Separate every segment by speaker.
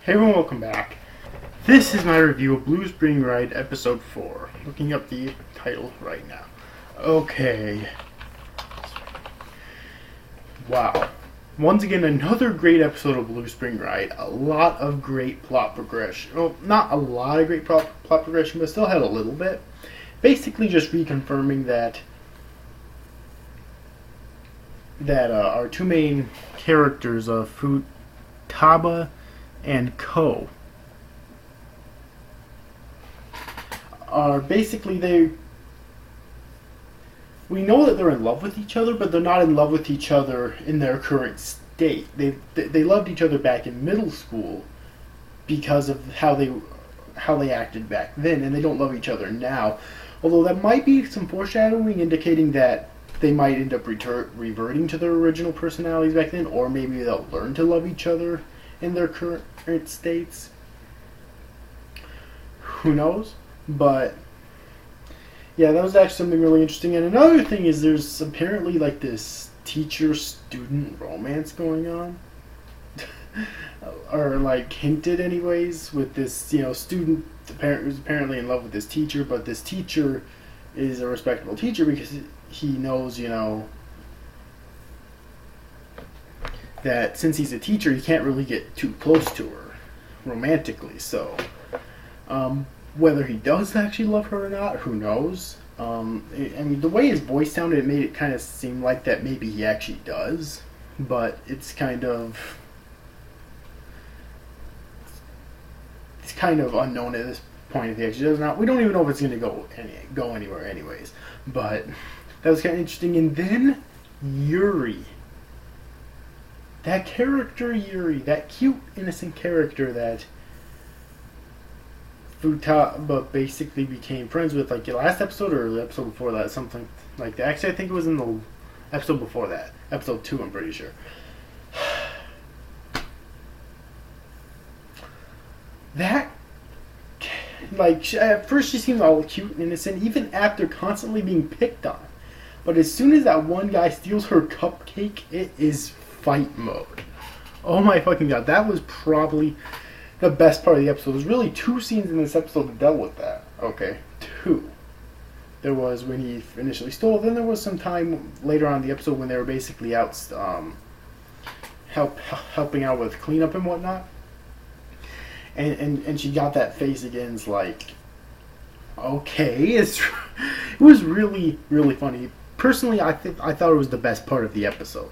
Speaker 1: Hey everyone, welcome back. This is my review of Blue Spring Ride Episode 4. Looking up the title right now. Okay. Wow. Once again, another great episode of Blue Spring Ride. A lot of great plot progression. Well, not a lot of great plot progression, but still had a little bit. Basically just reconfirming that our two main characters of Futaba and Ko are basically we know that they're in love with each other, but they're not in love with each other in their current state. They loved each other back in middle school because of how they acted back then, and they don't love each other now. Although that might be some foreshadowing indicating that they might end up reverting to their original personalities back then, or maybe they'll learn to love each other in their current states. Who knows? But yeah, that was actually something really interesting. And another thing is there's apparently like this teacher-student romance going on. Or like hinted anyways, with this, student who's apparently in love with this teacher, but this teacher is a respectable teacher because he knows, that since he's a teacher, he can't really get too close to her romantically. So, whether he does actually love her or not, who knows? I mean, the way his voice sounded, it made it kind of seem like that maybe he actually does, but it's kind of unknown at this point if he actually does or not. We don't even know if it's going to go anywhere anyways. But that was kind of interesting. And then Yuri. That character Yuri, that cute, innocent character that Futaba basically became friends with, like the last episode or the episode before that, something like that. Actually, I think it was in the episode before that. Episode 2, I'm pretty sure. That, at first she seemed all cute and innocent, even after constantly being picked on. But as soon as that one guy steals her cupcake, it is fight mode. Oh my fucking god, that was probably the best part of the episode. There's really two scenes in this episode that dealt with that. Okay, two. There was when he initially stole, then there was some time later on in the episode when they were basically out helping out with cleanup and whatnot. And she got that face again. It's like, okay, it was really, really funny. Personally, I thought it was the best part of the episode.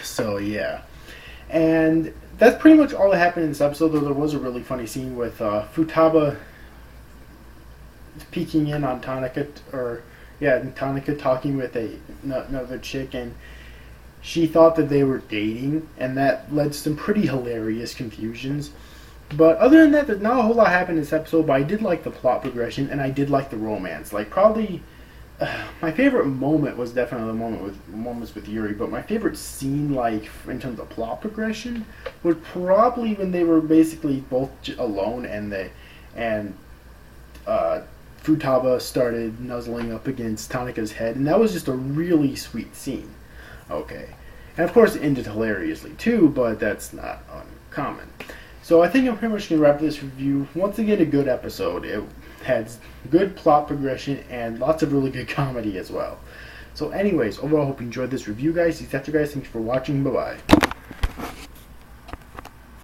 Speaker 1: So yeah, and that's pretty much all that happened in this episode. Though there was a really funny scene with Futaba peeking in on Tonica, Tonica talking with another chick, and she thought that they were dating, and that led to some pretty hilarious confusions. But other than that, there's not a whole lot happened in this episode, but I did like the plot progression, and I did like the romance. Like, probably, my favorite moment was definitely the moments with Yuri, but my favorite scene, like, in terms of plot progression, was probably when they were basically both alone, and Futaba started nuzzling up against Tonica's head, and that was just a really sweet scene. Okay. And of course it ended hilariously too, but that's not uncommon. So I think I'm pretty much going to wrap this review. Once again, a good episode. It had good plot progression and lots of really good comedy as well. So anyways, overall, I hope you enjoyed this review, guys. These after guys, thanks for watching. Bye-bye.